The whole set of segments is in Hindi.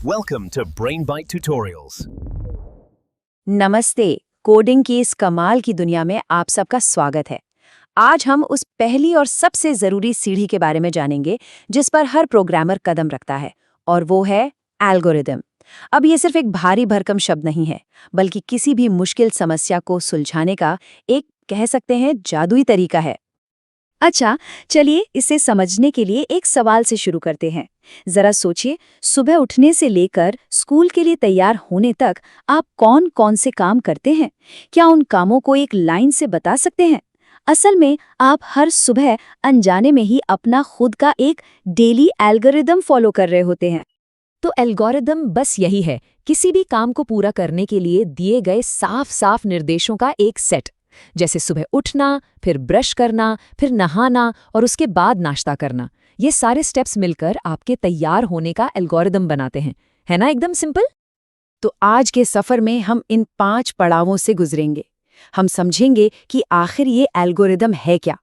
Welcome to BrainBite Tutorials. नमस्ते। कोडिंग की इस कमाल की दुनिया में आप सबका स्वागत है। आज हम उस पहली और सबसे ज़रूरी सीढ़ी के बारे में जानेंगे जिस पर हर प्रोग्रामर कदम रखता है, और वो है एल्गोरिदम। अब ये सिर्फ एक भारी भरकम शब्द नहीं है, बल्कि किसी भी मुश्किल समस्या को सुलझाने का एक, कह सकते हैं, जादुई तरीका है। अच्छा, चलिए इसे समझने के लिए एक सवाल से शुरू करते हैं। जरा सोचिए, सुबह उठने से लेकर स्कूल के लिए तैयार होने तक आप कौन कौन से काम करते हैं? क्या उन कामों को एक लाइन से बता सकते हैं? असल में आप हर सुबह अनजाने में ही अपना खुद का एक डेली एल्गोरिदम फॉलो कर रहे होते हैं। तो एल्गोरिदम बस यही है, किसी भी काम को पूरा करने के लिए दिए गए साफ साफ निर्देशों का एक सेट। जैसे सुबह उठना, फिर ब्रश करना, फिर नहाना और उसके बाद नाश्ता करना। ये सारे स्टेप्स मिलकर आपके तैयार होने का एल्गोरिदम बनाते हैं। है ना एकदम सिंपल? तो आज के सफर में हम इन 5 पड़ावों से गुजरेंगे। हम समझेंगे कि आखिर ये एल्गोरिदम है क्या,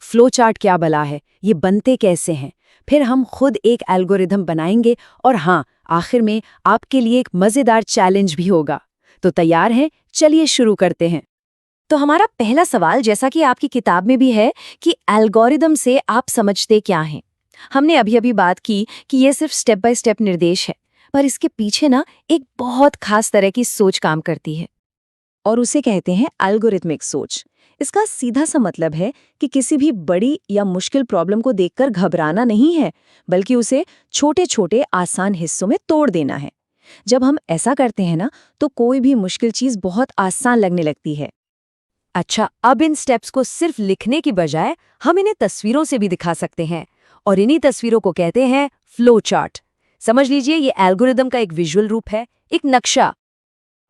फ्लो चार्ट क्या बला है, ये बनते कैसे हैं। फिर हम खुद एक एल्गोरिदम बनाएंगे और हाँ, आखिर में आपके लिए एक मज़ेदार चैलेंज भी होगा। तो तैयार हैं? चलिए शुरू करते हैं। तो हमारा पहला सवाल, जैसा कि आपकी किताब में भी है, कि एल्गोरिदम से आप समझते क्या हैं? हमने अभी बात की कि ये सिर्फ स्टेप बाय स्टेप निर्देश है, पर इसके पीछे ना एक बहुत खास तरह की सोच काम करती है, और उसे कहते हैं एल्गोरिथमिक सोच। इसका सीधा सा मतलब है कि किसी भी बड़ी या मुश्किल प्रॉब्लम को देखकर घबराना नहीं है, बल्कि उसे छोटे छोटे आसान हिस्सों में तोड़ देना है। जब हम ऐसा करते हैं ना, तो कोई भी मुश्किल चीज बहुत आसान लगने लगती है। अच्छा, अब इन स्टेप्स को सिर्फ लिखने की बजाय हम इन्हें तस्वीरों से भी दिखा सकते हैं, और इन्हीं तस्वीरों को कहते हैं फ्लो चार्ट। समझ लीजिए, ये एल्गोरिदम का एक विजुअल रूप है, एक नक्शा।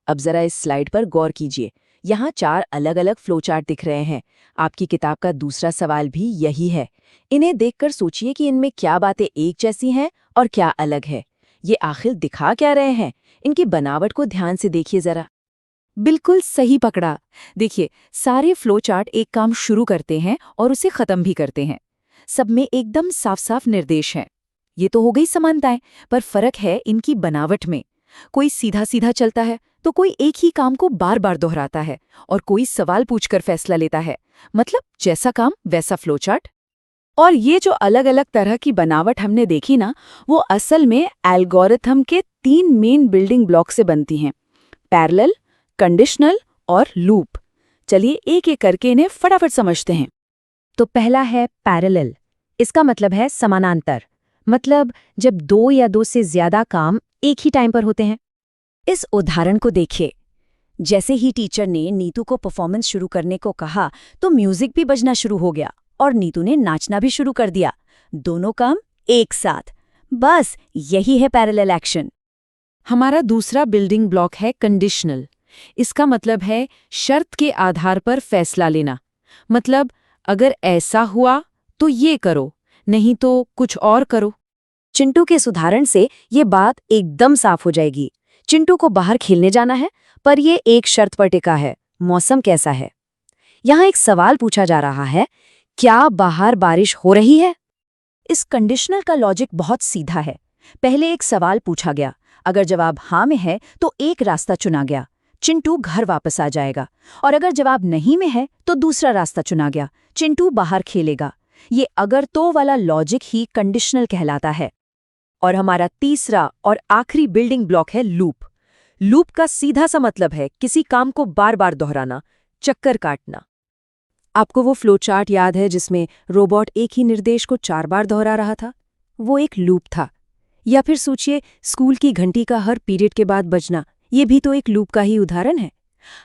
अब जरा इस स्लाइड पर गौर कीजिए। यहाँ 4 अलग अलग फ्लो चार्ट दिख रहे हैं। आपकी किताब का दूसरा सवाल भी यही है। इन्हें देखकर सोचिए कि इनमें क्या बातें एक जैसी हैं और क्या अलग है। ये आखिर दिखा क्या रहे हैं? इनकी बनावट को ध्यान से देखिए जरा। बिल्कुल सही पकड़ा। देखिए, सारे फ्लो चार्ट एक काम शुरू करते हैं और उसे खत्म भी करते हैं। सब में एकदम साफ साफ निर्देश हैं। ये तो हो गई समानताएं, पर फर्क है इनकी बनावट में। कोई सीधा सीधा चलता है, तो कोई एक ही काम को बार बार दोहराता है, और कोई सवाल पूछकर फैसला लेता है। मतलब जैसा काम वैसा फ्लो चार्ट। और ये जो अलग अलग तरह की बनावट हमने देखी ना, वो असल में एल्गोरिथम के 3 मेन बिल्डिंग ब्लॉक से बनती हैं: पैरेलल, कंडीशनल और लूप। चलिए एक एक करके इन्हें फटाफट समझते हैं। तो पहला है पैरेलल। इसका मतलब है समानांतर। मतलब जब 2 या 2 से ज्यादा काम एक ही टाइम पर होते हैं। इस उदाहरण को देखिए। जैसे ही टीचर ने नीतू को परफॉर्मेंस शुरू करने को कहा, तो म्यूजिक भी बजना शुरू हो गया और नीतू ने नाचना भी शुरू कर दिया। दोनों काम एक साथ। बस यही है पैरेलल एक्शन। हमारा दूसरा बिल्डिंग ब्लॉक है कंडीशनल। इसका मतलब है शर्त के आधार पर फैसला लेना। मतलब अगर ऐसा हुआ तो ये करो, नहीं तो कुछ और करो। चिंटू के इस उदाहरण से ये बात एकदम साफ हो जाएगी। चिंटू को बाहर खेलने जाना है, पर ये एक शर्त पर टिका है: मौसम कैसा है। यहाँ एक सवाल पूछा जा रहा है, क्या बाहर बारिश हो रही है? इस कंडीशनल का लॉजिक बहुत सीधा है। पहले एक सवाल पूछा गया, अगर जवाब हाँ में है तो एक रास्ता चुना गया, चिंटू घर वापस आ जाएगा। और अगर जवाब नहीं में है तो दूसरा रास्ता चुना गया, चिंटू बाहर खेलेगा। ये अगर तो वाला लॉजिक ही कंडीशनल कहलाता है। और हमारा तीसरा और आखिरी बिल्डिंग ब्लॉक है लूप। लूप का सीधा सा मतलब है किसी काम को बार बार दोहराना, चक्कर काटना। आपको वो फ्लो चार्ट याद है जिसमें रोबोट एक ही निर्देश को 4 बार दोहरा रहा था? वो एक लूप था। या फिर सोचिए, स्कूल की घंटी का हर पीरियड के बाद बजना, ये भी तो एक लूप का ही उदाहरण है।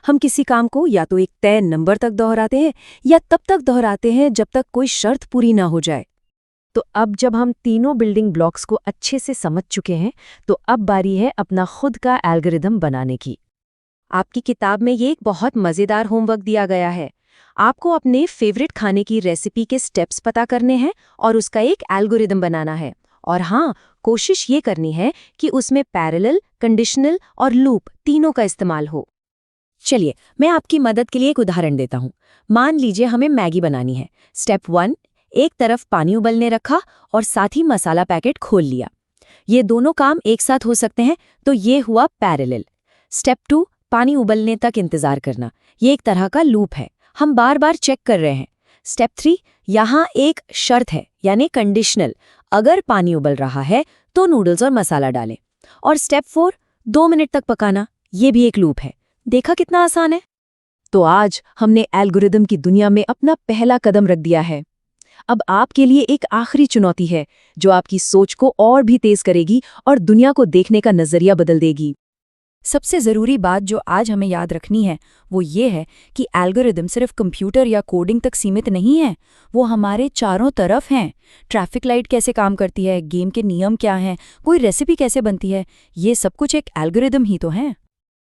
हम किसी काम को या तो एक तय नंबर तक दोहराते हैं, या तब तक दोहराते हैं जब तक कोई शर्त पूरी ना हो जाए। तो अब जब हम तीनों बिल्डिंग ब्लॉक्स को अच्छे से समझ चुके हैं, तो अब बारी है अपना खुद का एल्गोरिदम बनाने की। आपकी किताब में ये एक बहुत मज़ेदार होमवर्क दिया गया है। आपको अपने फेवरेट खाने की रेसिपी के स्टेप्स पता करने हैं और उसका एक एल्गोरिदम बनाना है। और हाँ, कोशिश ये करनी है कि उसमें पैरेलल, कंडीशनल और लूप तीनों का इस्तेमाल हो। चलिए, मैं आपकी मदद के लिए एक उदाहरण देता हूँ। मान लीजिए हमें मैगी बनानी है। स्टेप 1, एक तरफ पानी उबलने रखा और साथ ही मसाला पैकेट खोल लिया। ये दोनों काम एक साथ हो सकते हैं, तो ये हुआ पैरेलल। स्टेप 2, पानी उबलने तक इंतजार करना। ये एक तरह का लूप है, हम बार बार चेक कर रहे हैं। स्टेप 3, यहाँ एक शर्त है, यानी कंडीशनल। अगर पानी उबल रहा है तो नूडल्स और मसाला डालें। और स्टेप 4, 2 मिनट तक पकाना। ये भी एक लूप है। देखा कितना आसान है? तो आज हमने एल्गोरिदम की दुनिया में अपना पहला कदम रख दिया है। अब आपके लिए एक आखिरी चुनौती है, जो आपकी सोच को और भी तेज करेगी और दुनिया को देखने का नजरिया बदल देगी। सबसे ज़रूरी बात जो आज हमें याद रखनी है वो ये है कि एल्गोरिदम सिर्फ कंप्यूटर या कोडिंग तक सीमित नहीं है, वो हमारे चारों तरफ हैं। ट्रैफिक लाइट कैसे काम करती है, गेम के नियम क्या हैं, कोई रेसिपी कैसे बनती है, ये सब कुछ एक एल्गोरिदम ही तो है।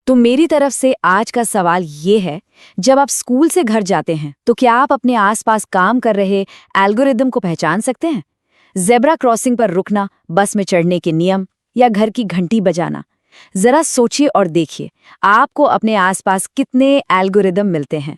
तो मेरी तरफ से आज का सवाल ये है, जब आप स्कूल से घर जाते हैं तो क्या आप अपने आसपास काम कर रहे एल्गोरिदम को पहचान सकते हैं? ज़ेब्रा क्रॉसिंग पर रुकना, बस में चढ़ने के नियम या घर की घंटी बजाना? जरा सोचिए और देखिए आपको अपने आसपास कितने एल्गोरिदम मिलते हैं।